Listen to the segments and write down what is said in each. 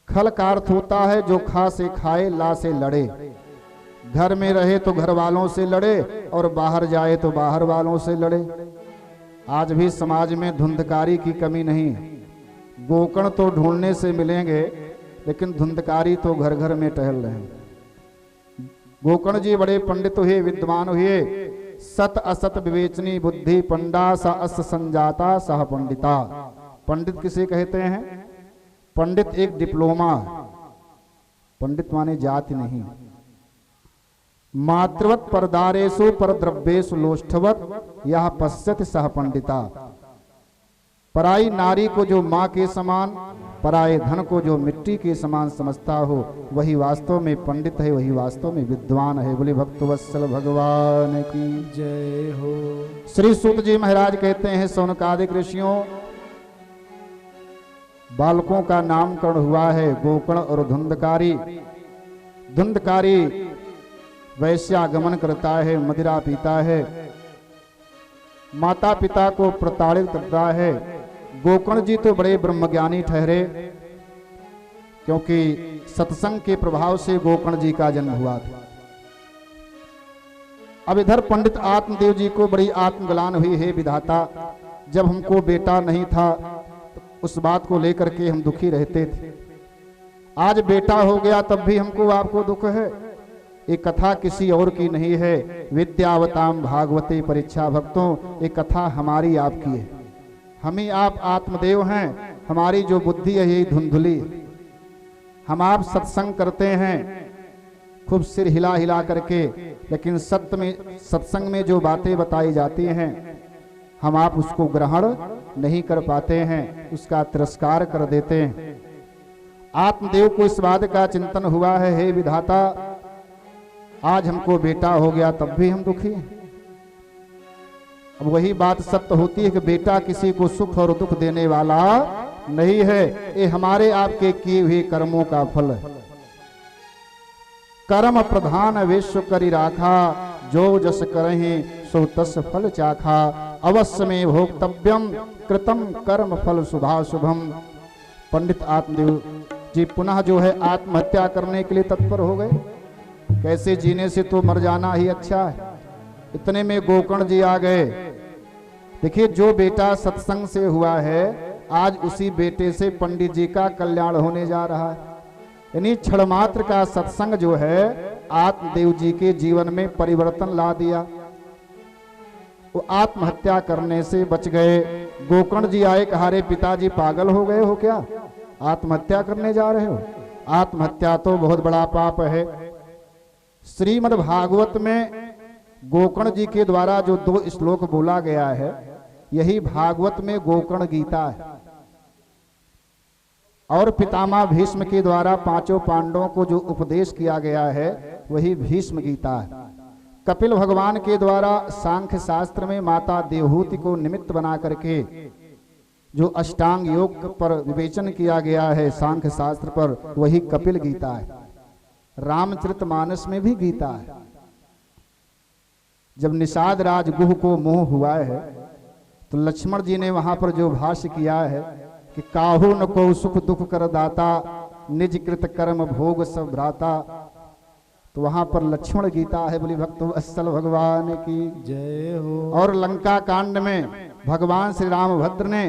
खल का अर्थ होता है जो खा से खाए, ला से लड़े। घर में रहे तो घर वालों से लड़े और बाहर जाए तो बाहर वालों से लड़े। आज भी समाज में धुंधकारी की कमी नहीं। गोकर्ण तो ढूंढने से मिलेंगे, लेकिन धुंधकारी तो घर घर में टहल रहे हैं। गोकर्ण जी बड़े पंडित हुए, विद्वान हुए। सत असत विवेचनी बुद्धि पंडा सा अस संजाता सह पंडिता। पंडित किसे कहते हैं? पंडित एक डिप्लोमा। पंडित माने जाति नहीं। मातृवत परदारेशु पर द्रव्येशु लोष्ठवत यह पश्यति सह पंडिता। पराई नारी को जो माँ के समान, पराये धन को जो मिट्टी के समान समझता हो, वही वास्तव में पंडित है, वही वास्तव में विद्वान है। बोले भक्तवत्सल भगवान की जय हो। श्री सूत जी महाराज कहते हैं, शौनकादिक ऋषियों, बालकों का नामकरण हुआ है गोकर्ण और धुंधकारी। धुंधकारी वैश्यागमन करता है, मदिरा पीता है, माता पिता को प्रताड़ित करता है। गोकर्ण जी तो बड़े ब्रह्मज्ञानी ठहरे, क्योंकि सत्संग के प्रभाव से गोकर्ण जी का जन्म हुआ था। अब इधर पंडित आत्मदेव जी को बड़ी आत्मग्लान हुई है, विधाता जब हमको बेटा नहीं था तो उस बात को लेकर के हम दुखी रहते थे। आज बेटा हो गया तब भी हमको आपको दुख है। ये कथा किसी और की नहीं है। विद्यावताम भागवते परीक्षा भक्तों, ये कथा हमारी आपकी है। हम ही आप आत्मदेव हैं। हमारी जो बुद्धि है यही धुंधली। हम आप सत्संग करते हैं खूब सिर हिला हिला करके, लेकिन सत्य में सत्संग में जो बातें बताई जाती हैं हम आप उसको ग्रहण नहीं कर पाते हैं, उसका तिरस्कार कर देते हैं। आत्मदेव को इस बात का चिंतन हुआ है, हे विधाता आज हमको बेटा हो गया तब भी हम दुखी हैं। अब वही बात सत्य होती है कि बेटा किसी को सुख और दुख देने वाला नहीं है, ये हमारे आपके किए हुए कर्मों का फल है। कर्म प्रधान विश्व करी राखा, जो जस करहि सो तस फल चाखा। अवश्य में भोक्तव्यम कृतम कर्म फल शुभा शुभम। पंडित आत्मदेव जी पुनः जो है आत्महत्या करने के लिए तत्पर हो गए। कैसे जीने से तो मर जाना ही अच्छा है। इतने में गोकर्ण जी आ गए। देखिए, जो बेटा सत्संग से हुआ है आज उसी बेटे से पंडित जी का कल्याण होने जा रहा है। यानी क्षण मात्र का सत्संग जो है आत्मदेव जी के जीवन में परिवर्तन ला दिया। वो आत्महत्या करने से बच गए। गोकर्ण जी आए, कहा रे पिताजी पागल हो गए हो क्या, आत्महत्या करने जा रहे हो? आत्महत्या तो बहुत बड़ा पाप है। श्रीमद् भागवत में गोकर्ण जी के द्वारा जो 2 श्लोक बोला गया है, यही भागवत में गोकर्ण गीता है। और पितामह भीष्म के द्वारा 5 पांडवों को जो उपदेश किया गया है वही भीष्म गीता है। कपिल भगवान के द्वारा सांख्य शास्त्र में माता देवहूति को निमित्त बना करके जो अष्टांग योग पर विवेचन किया गया है सांख्य शास्त्र पर, वही कपिल गीता है। रामचरितमानस में भी गीता है। जब निषाद राज गुह को मोह हुआ है तो लक्ष्मण जी ने वहां पर जो भाष्य किया है कि काहू न को सुख दुख कर दाता, निज कृत कर्म भोग सब भ्राता, तो वहां पर लक्ष्मण गीता है। बोली भक्त वत्सल भगवान की जय हो। और लंका कांड में भगवान श्री रामभद्र ने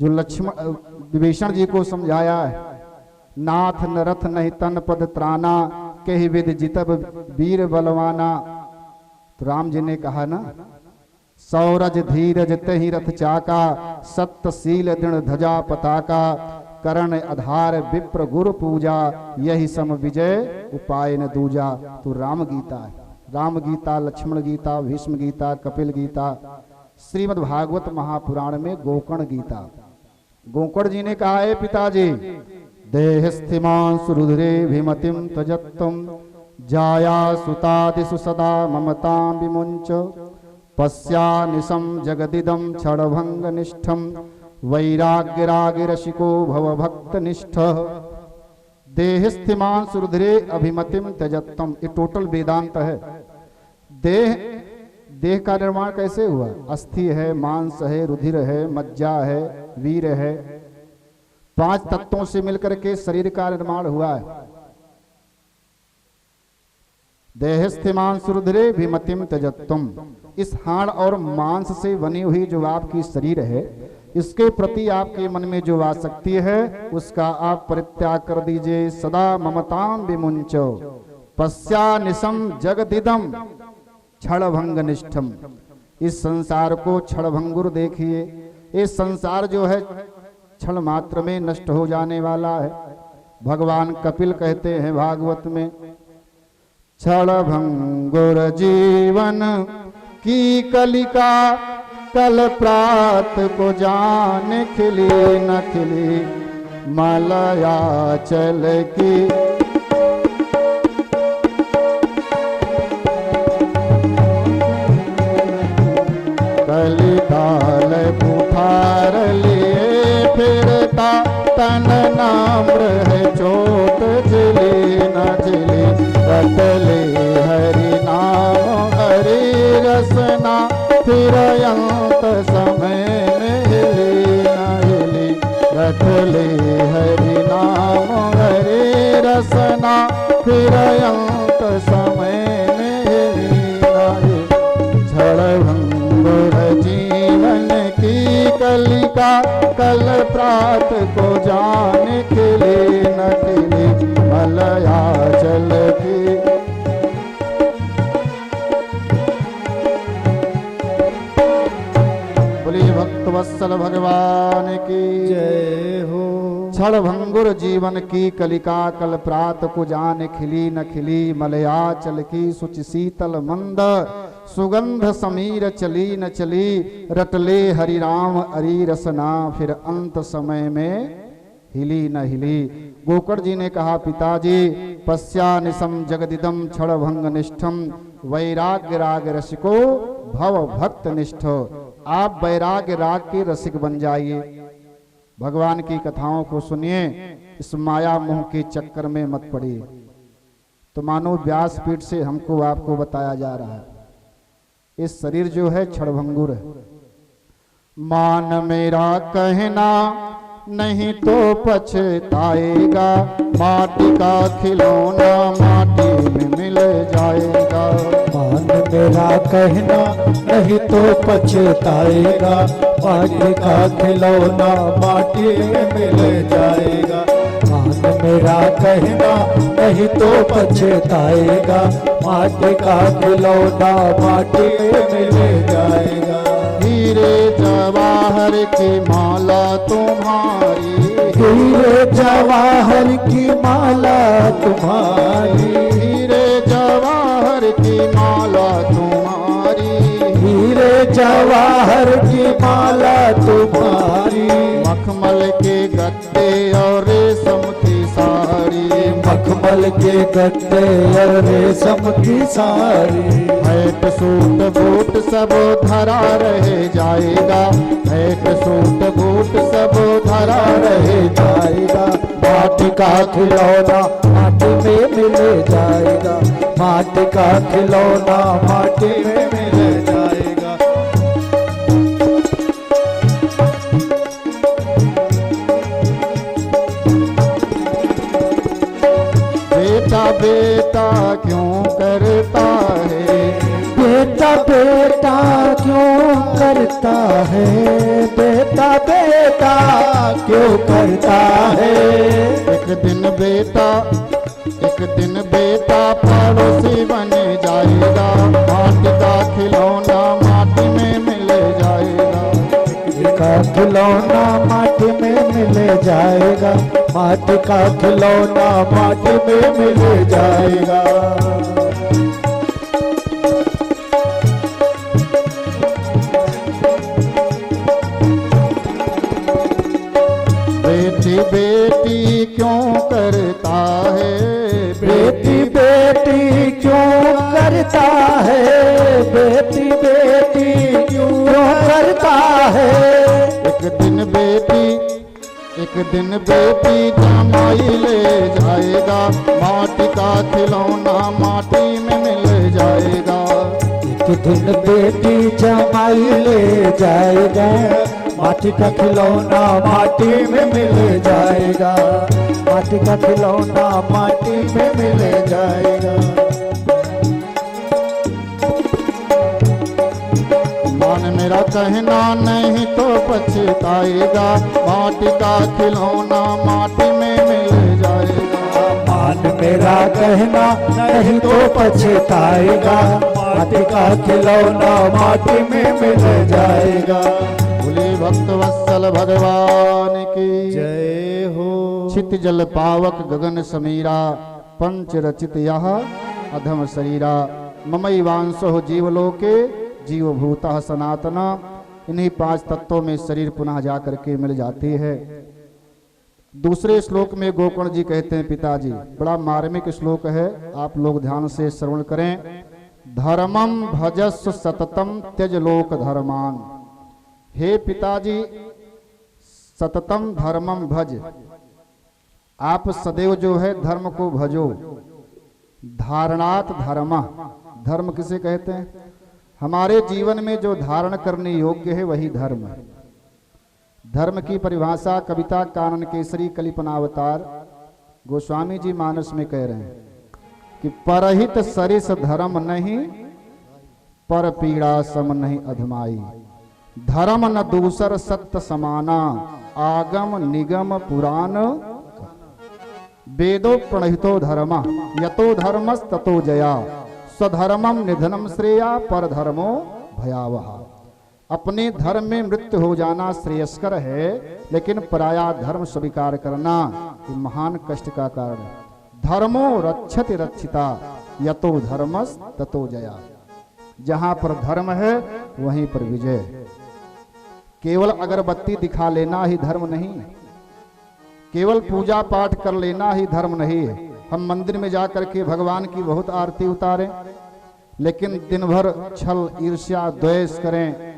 जो लक्ष्मण विभीषण जी को समझाया है, नाथ न रथ नहीं तन पद त्राना, कहि विद जितब वीर बलवाना। तो राम जी ने कहा ना, सौरज धीरज तहि रथ चाका, सत्यशील दृढ़ ध्वजा पताका, करण आधार विप्र गुरु पूजा, यही सम विजय उपाय न दूजा। तो राम गीता है। राम गीता, लक्ष्मण गीता, भीष्म गीता, कपिल गीता, श्रीमद् भागवत महापुराण में गोकर्ण गीता। गोकर्ण जी ने कहा है पिताजी, देहस्थिमां सुरुधिरे भीमतिम तजत्तम, जाया सुतादिषु सदा ममतां विमुंच, पश्या निशम जगदिदं क्षणभंग निष्ठम, वैराग्य राग रसिको भव भक्त निष्ठ। देहस्थिमां सुरुधिरे अभिमतिम त्यजत्तम, ये टोटल वेदांत है। देह का निर्माण कैसे हुआ? अस्थि है, मांस है, रुधिर है, मज्जा है, वीर है। 5 तत्वों से मिलकर के शरीर का निर्माण हुआ है। देहस्थिमान सुरुद्रे विमतिम त्यजत्तुम, इस हाड़ और मांस से बनी हुई जो आपकी शरीर है, इसके प्रति आपके मन में जो आसक्ति है उसका आप परित्याग कर दीजिए। सदा ममताम विमुंचो पश्यानिशम जगदिदम क्षणभंग निष्ठम, इस संसार को क्षणभंगुर देखिए। इस संसार जो है क्षण मात्र में नष्ट हो जाने वाला है। भगवान कपिल कहते हैं भागवत में, क्षणभंगुर जीवन की कलिका कल प्रात को जान खिली न खिली मलया चल की। कलिकाल बुखार लिए फिरता तन नाम्र है चोट झिली न झिली रटले हरि नाम हरि रसना फिर अंत समय में हिली न हिली रटले हरि नाम हरि रसना फिर अंत समय में हिली न हिली। क्षणभंगुर जीवन की कलिका कल प्रात को जान खिली न खिली मलया चल की। बोलिए भक्तवत्सल भगवान की जय हो। क्षणभंगुर जीवन की कलिका कल प्रात को जान खिली न खिली मलया चल की। सुचि शीतल मंद सुगंध समीर चली न चली रटले हरि राम हरि रसना फिर अंत समय में हिली न हिली। गोकर्ण जी ने कहा, पिताजी पश्यानिशम जगदिदम क्षणभंग निष्ठम वैराग्य राग रसिको भव भक्त निष्ठ। आप वैराग्य राग के रसिक बन जाइए, भगवान की कथाओं को सुनिए, इस माया मोह के चक्कर में मत पड़िए। तो मानो व्यासपीठ से हमको आपको बताया जा रहा है, इस शरीर जो है क्षणभंगुर है। मान मेरा कहना नहीं तो पछताएगा, माटी का खिलौना माटी में मिल जाएगा। मान मेरा कहना नहीं तो पछताएगा, माटी का खिलौना माटी में मिल जाएगा। मान मेरा कहना नहीं तो पछताएगा, माटी का खिलौना माटी में मिल जाएगा। हीरे जवाहर की माला तुम्हारी, हीरे जवाहर की माला तुम्हारी, हीरे जवाहर की माला तुम्हारी, हीरे जवाहर की माला तुम्हारी। मखमल के गद्दे और रेशम की साड़ी, मखमल के गद्दे और रेशम की साड़ी। हैट सूट बूट सब धरा रह जाएगा, हैट सूट बूट सब धरा रह जाएगा। माटी का खिलौना माटी में मिल जाएगा, माटी का खिलौना माटी में मिल जाएगा। बेटा बेटा क्यों करता है, बेटा बेटा क्यों करता है, बेटा बेटा क्यों करता है। एक दिन बेटा पड़ोसी बन जाएगा, माटी का खिलौना माटी में मिल जाएगा। का खिलौना माटी में मिल जाएगा, माटी का खिलौना माटी में मिल जाएगा। बेटी बेटी क्यों करता है, बेटी बेटी क्यों करता है, बेटी बेटी क्यों करता है। एक दिन बेटी जमाई ले जाएगा, माटी का खिलौना माटी में मिल जाएगा। एक दिन बेटी जमाई ले जाएगा, माटी का खिलौना माटी में मिल जाएगा, माटी का खिलौना माटी में मिल जाएगा। मान मेरा कहना नहीं तो पछताएगा, माटी का खिलौना माटी में मिल जाएगा। मान मेरा कहना नहीं तो पछताएगा, माटी का खिलौना माटी में मिल जाएगा। बोले भक्त वत्सल भगवान की जय हो। छित जल पावक गगन समीरा, पंच रचित यह अधम शरीरा। ममई वांसो जीवलोके जीवभूतः सनातन। इन्हीं 5 तत्वों में शरीर पुनः जा करके मिल जाती है। दूसरे श्लोक में गोकर्ण जी कहते हैं, पिताजी बड़ा मार्मिक श्लोक है, आप लोग ध्यान से श्रवण करें। धर्मम भजस्व सततम त्यज लोक धर्मान। हे पिताजी, सततम धर्मम भज, आप सदैव जो है धर्म को भजो। धारणात धर्म, धर्म किसे कहते हैं? हमारे जीवन में जो धारण करने योग्य है वही धर्म है। धर्म की परिभाषा कविता कानन केसरी कलिपनावतार गोस्वामी जी मानस में कह रहे हैं कि परहित सरिस धर्म नहीं, पर पीड़ा सम नहीं अधमाई। धर्म न दूसर सत्य समाना, आगम निगम पुराण। वेदो प्रणहितो धर्म, यतो धर्मस ततो जया। स्वधर्मम निधनम श्रेया, पर धर्मो भयावह। अपने धर्म में मृत्यु हो जाना श्रेयस्कर है, लेकिन पराया धर्म स्वीकार करना ये महान कष्ट का कारण है। धर्मो रक्षति रक्षिता, यतो धर्मस ततो जया। जहां पर धर्म है वहीं पर विजय। केवल अगरबत्ती दिखा लेना ही धर्म नहीं है, केवल पूजा पाठ कर लेना ही धर्म नहीं है। हम मंदिर में जाकर के भगवान की बहुत आरती उतारें, लेकिन दिन भर छल ईर्ष्या द्वेष करें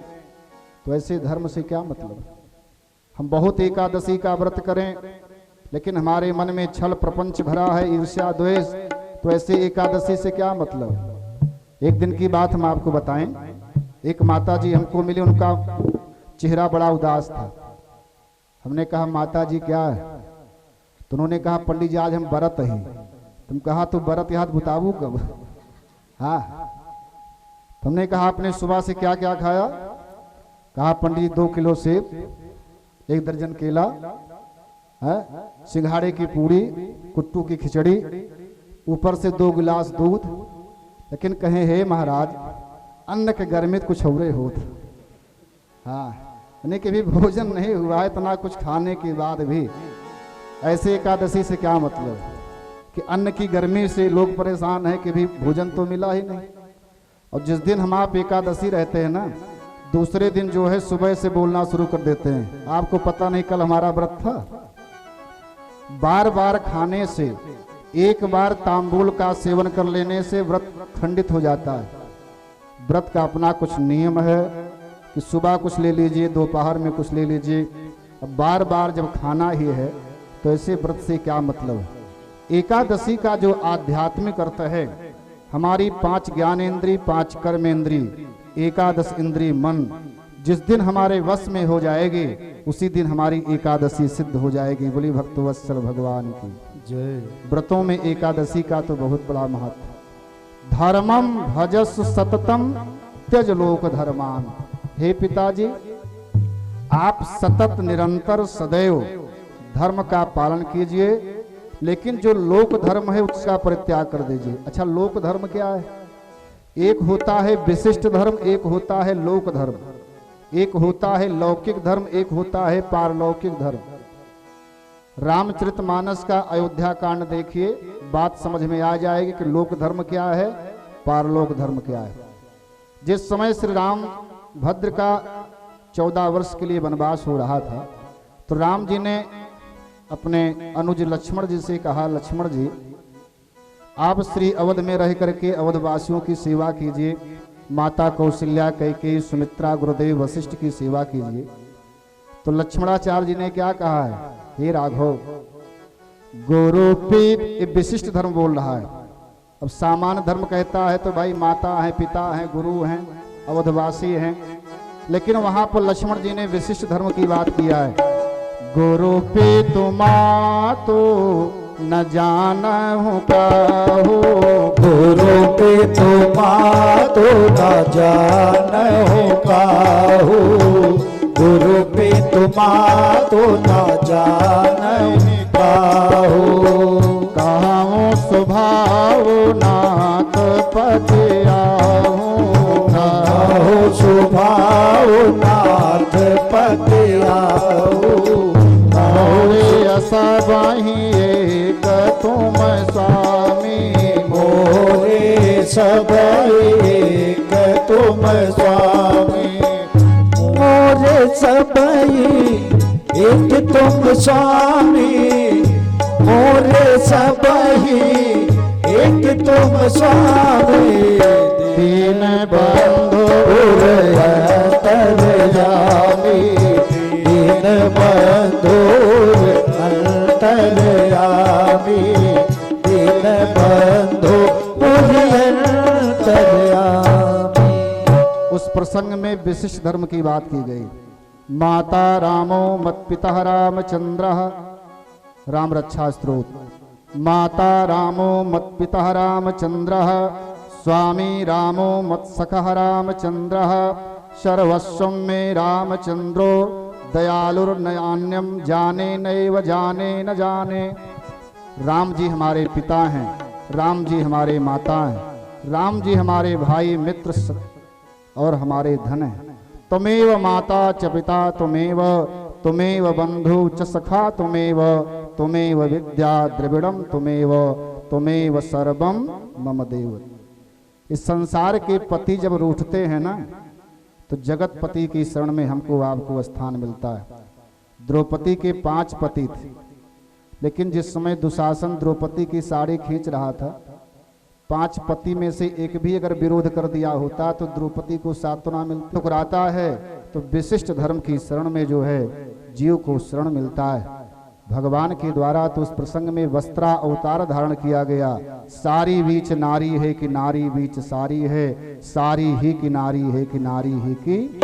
तो ऐसे धर्म से क्या मतलब? हम बहुत एकादशी का व्रत करें, लेकिन हमारे मन में छल प्रपंच भरा है, ईर्ष्या द्वेष, तो ऐसे एकादशी से क्या मतलब? एक दिन की बात हम आपको बताएं। एक माता जी हमको मिले, उनका चेहरा बड़ा उदास था। हमने कहा माता जी क्या है? तो उन्होंने कहा पंडित जी आज हम व्रत हैं। तुम कहा तो व्रत याद बताबू कब? हाँ। तुमने कहा आपने सुबह से क्या क्या खाया? कहा पंडित जी 2 किलो सेब, 1 दर्जन केला, सिंघाड़े की पूरी, कुट्टू की खिचड़ी, ऊपर से 2 गिलास दूध। लेकिन कहे हे महाराज, अन्न के घर में कुछ और होत। हाँ, यानी कि भी भोजन नहीं हुआ है, इतना कुछ खाने के बाद भी। ऐसे एकादशी से क्या मतलब कि अन्न की गर्मी से लोग परेशान हैं कि भी भोजन तो मिला ही नहीं। और जिस दिन हम आप एकादशी रहते हैं ना, दूसरे दिन जो है सुबह से बोलना शुरू कर देते हैं, आपको पता नहीं कल हमारा व्रत था। बार बार खाने से, एक बार तांबूल का सेवन कर लेने से व्रत खंडित हो जाता है। व्रत का अपना कुछ नियम है कि सुबह कुछ ले लीजिए, दोपहर में कुछ ले लीजिए। अब बार बार जब खाना ही है तो ऐसे व्रत से क्या मतलब है? एकादशी का जो आध्यात्मिक अर्थ है, हमारी 5 ज्ञानेंद्री, 5 कर्मेंद्री, एकादश इंद्री मन जिस दिन हमारे वश में हो जाएगी, उसी दिन हमारी एकादशी सिद्ध हो जाएगी। बोली भक्तवत्सल भगवान की जय। व्रतों में एकादशी का तो बहुत बड़ा महत्व। धर्मम भजस सततम त्यज लोक धर्मान। हे पिताजी, आप सतत निरंतर सदैव धर्म का पालन कीजिए, लेकिन जो लोक धर्म है उसका परित्याग कर दीजिए। अच्छा, लोक धर्म क्या है? एक होता है विशिष्ट धर्म, एक होता है लोक धर्म, एक होता है लौकिक धर्म, एक होता है पारलौकिक धर्म। रामचरितमानस का अयोध्या कांड देखिए, बात समझ में आ जाएगी कि लोक धर्म क्या है, पारलोक धर्म क्या है। जिस समय श्री राम भद्र का 14 वर्ष के लिए वनवास हो रहा था, तो राम जी ने अपने अनुज लक्ष्मण जी से कहा, लक्ष्मण जी आप श्री अवध में रह करके अवधवासियों की सेवा कीजिए, माता कौशल्या, कैकेयी, सुमित्रा, गुरुदेव वशिष्ठ की सेवा कीजिए। तो लक्ष्मणाचार्य जी ने क्या कहा है, हे राघव, गुरुपीत, ये विशिष्ट धर्म बोल रहा है। अब सामान्य धर्म कहता है तो भाई माता है, पिता है, गुरु हैं, अवधवासी हैं, लेकिन वहां पर लक्ष्मण जी ने विशिष्ट धर्म की बात किया है। गुरु पे तुमा तो न जानहु काहू, गुरु पे तुमा तो न जानहु काहू, गुरु पे तुमा तो न जानहु काहू। कहाऊं स्वभाव नाथ पतियाहूं, काहू स्वभाव नाथ पतियाहू, मोरे सबहि एक तुम स्वामी, मोरे सब एक तुम स्वामी, मोरे सब एक तुम स्वामी, मोरे सब एक तुम स्वामी। दीन बंधु अंतर्यामी, दीन बंधु अंतर्यामी, दीन बंधु अंतर्यामी। उस प्रसंग में विशिष्ट धर्म की बात की गई। माता रामो मत पिता रामचंद्र, राम रक्षा स्त्रोत। माता रामो मत पिता रामचंद्र, स्वामी रामो मत सखः रामचंद्र, सर्वस्वं मे रामचंद्रो, दयालुर्नयान्यम जाने नैव जाने न जाने। राम जी हमारे पिता हैं, राम जी हमारे माता हैं, राम जी हमारे भाई मित्र और हमारे धन हैं। तुमेव माता च पिता तुमेव, तुमेव बंधु च सखा तुमेव, तुमेव विद्या द्रविड़म तुमेव, तुमेव सर्वम मम देव। इस संसार के पति जब रूठते हैं ना, तो जगत पति की शरण में हमको आपको स्थान मिलता है। द्रौपदी के 5 पति थे, लेकिन जिस समय दुशासन द्रौपदी की साड़ी खींच रहा था, 5 पति में से एक भी अगर विरोध कर दिया होता तो द्रौपदी को सात्वना मिलती। टुकराता है तो विशिष्ट धर्म की शरण में जो है जीव को शरण मिलता है भगवान के द्वारा। तो उस प्रसंग में वस्त्रा अवतार धारण किया गया। सारी बीच नारी है कि नारी बीच सारी है, सारी ही कि नारी है कि नारी ही की।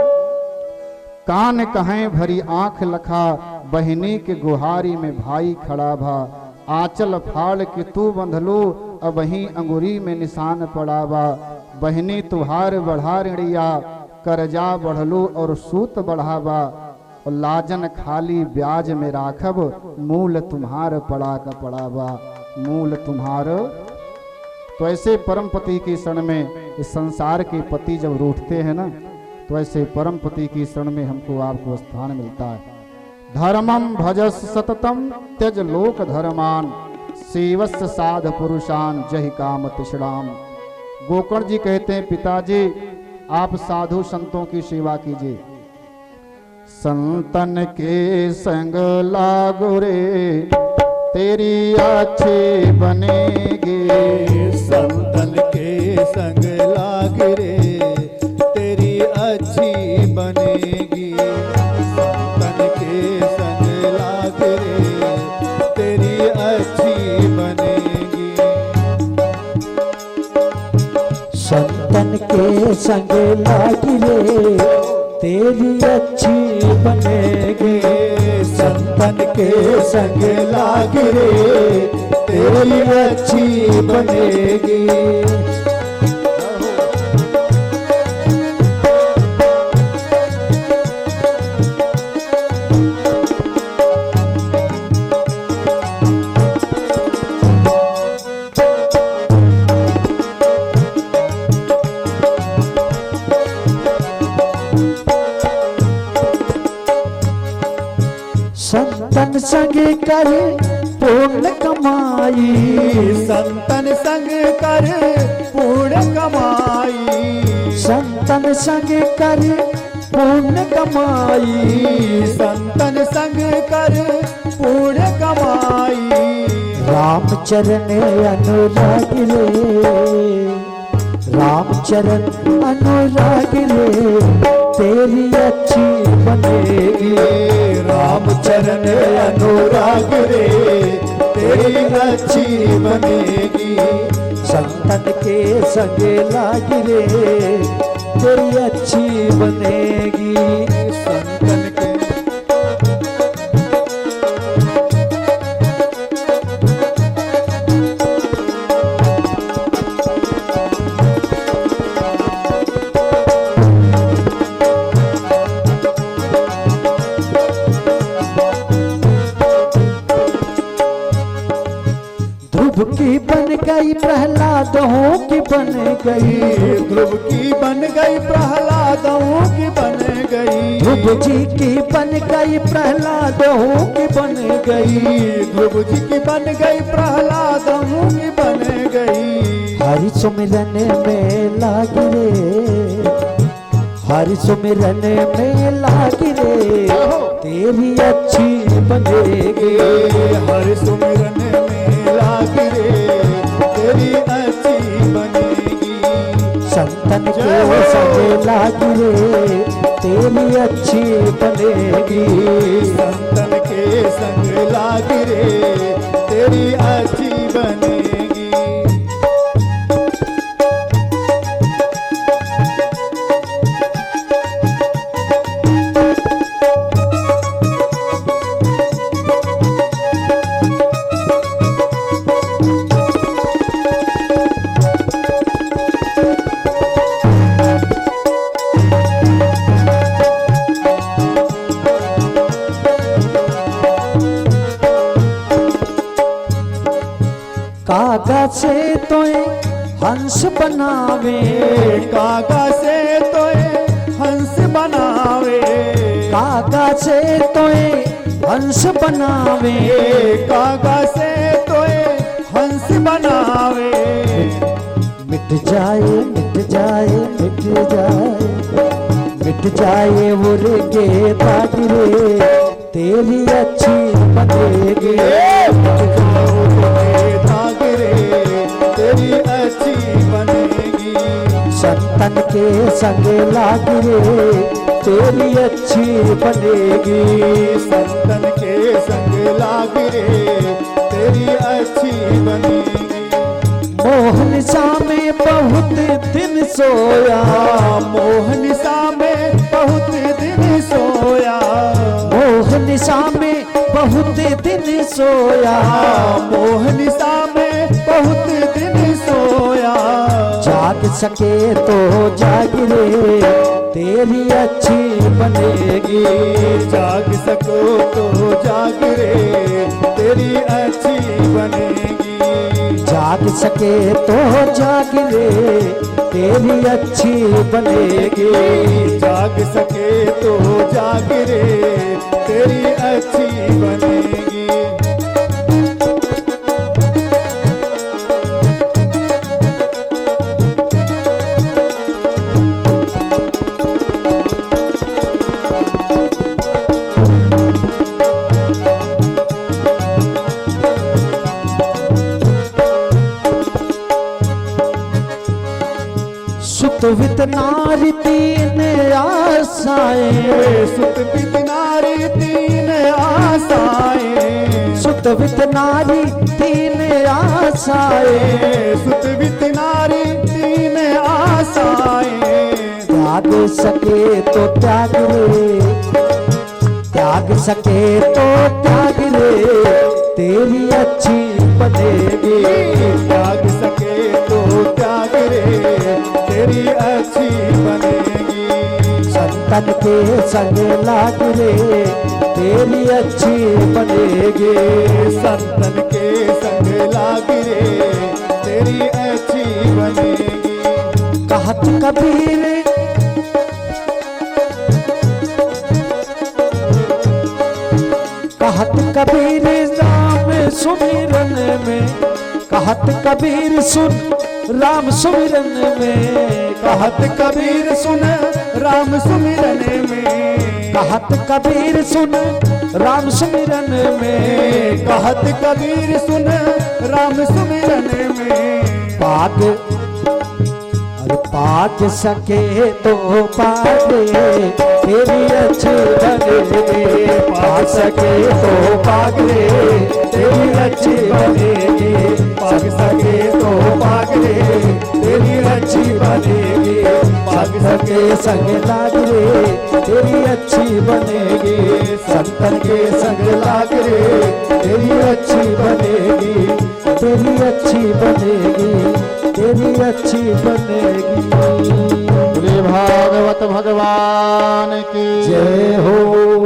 कान कहें भरी आंख लखा, बहिनी के गुहारी में भाई खड़ा भा। आंचल फाड़ के तू बंधलो, अब वहीं अंगुरी में निशान पड़ा बा। बहिनी तुहार बढ़ा ऋणिया, करजा बढ़लो और सूत बढ़ावा। और लाजन खाली ब्याज में राखब, मूल तुम्हार पड़ा का पड़ावा। मूल तुम्हार। तो ऐसे परम पति की शरण में इस संसार के पति जब रूठते हैं ना, तो ऐसे परम पति की शरण में हमको आपको स्थान मिलता है। धर्मम भजस सततम त्यज लोक धर्मान, सेवस्य साध पुरुषान जहि काम तिषणाम। गोकर्ण जी कहते हैं, पिताजी आप साधु संतों की सेवा कीजिए। संतन के संग लागो रे, तेरी अच्छी बनेगी। संतन के संग लाग रे, तेरी अच्छी बनेगी। संतन के संग लाग रे, तेरी अच्छी बनेगी। संतन के संग लाग रे, तेरी अच्छी बनेगी। संतन के संग लाग रे, तेरी अच्छी बनेगी। संतन संग कर पूर्ण कमाई। संतन संग कर पूर्ण कमाई। संतन संग कर पूर्ण कमाई। संतन संग कर पूर्ण कमाई। रामचरण अनुराग रे, रामचरण अनुराग रे, तेरी अच्छी बनेगी। रामचरण अनुराग रे, तेरी अच्छी बनेगी। संतन के संग लाग रे, तेरी अच्छी बनेगी। संतन के ध्रुव की बन गई प्रहलादों की बन गई। ध्रुव की बन गई प्रहलादों की बन गई। ध्रुव जी की बन गई प्रहलादों की बन गई। ध्रुव जी की बन गई प्रहलादों की बन गई। हरि सुमिरन में लाग रे, हरि सुमिरन में लाग रे, तेरी अच्छी बनेगी। हर सुमिरन में लाग रे, तेरी अच्छी बनेगी। संतन के संग लाग रे, तेरी अच्छी बनेगी। संतन के संग लाग रे, तेरी अच्छी बनेगी। कागा से तोए हंस बनावे, कागा से तोए हंस बनावे। कागा से तोए हंस बनावे। कागा से तोए हंस बनावे। मिट जाए मिट जाए मिट जाए, मिट जाए उर्गे दाग रे, तेरी अच्छी बनेगी। दाग रे, तेरी अच्छी बनेगी। संतन के संग लाग रे, तेरी अच्छी बनेगी। संतन के संग लाग रे, तेरी अच्छी बनेगी। मोहन सा में बहुत दिन सोया, मोहन सा में बहुत दिन सोया। मोहन सा में बहुत दिन सोया। मोहन सा में बहुत दिन सोया। जाग सके तो जाग रे, तेरी अच्छी बनेगी। जाग सको तो जाग रे, तेरी अच्छी बनेगी। जाग सके तो जाग रे, तेरी अच्छी बनेगी। जाग सके तो जाग रे, तेरी अच्छी बनेगी। सुत वित नारी तीन आशाएं। सुत वित नारी तीन आशाएं। सुत वित नारी तीन आशाएं। सुत वित नारी तीन आशाएं। त्याग सके तो त्याग रे, त्याग सके तो त्याग रे, तेरी अच्छी बनेगी। त्याग सके तो त्याग रे, तेरी अच्छी बनेगी। संतन के संग लाग रे, तेरी अच्छी बनेगी। संतन के संग लाग रे, तेरी अच्छी बनेगी। कहत कबीर कहत कबीर राम सुमिरन में, कहत कबीर सुन राम सुमिरन में। कहत कबीर सुन राम सुमिरन में। कहत कबीर सुन राम सुमिरन में। कहत कबीर सुन राम सुमिरन में। पाक अरे पाक सके तो पागे, तेरी अच्छी बनेगी। पाक सके तो पागे, तेरी अच्छी बनेगी। पाग सके तो पाग रे, तेरी अच्छी बनेगी। पाक सके संग लाग रे तेरी अच्छी बनेगी, संतन के संग लाग रे तेरी अच्छी बनेगी, तेरी अच्छी बनेगी, तेरी अच्छी बनेगी। बोले भागवत भगवान की जय हो।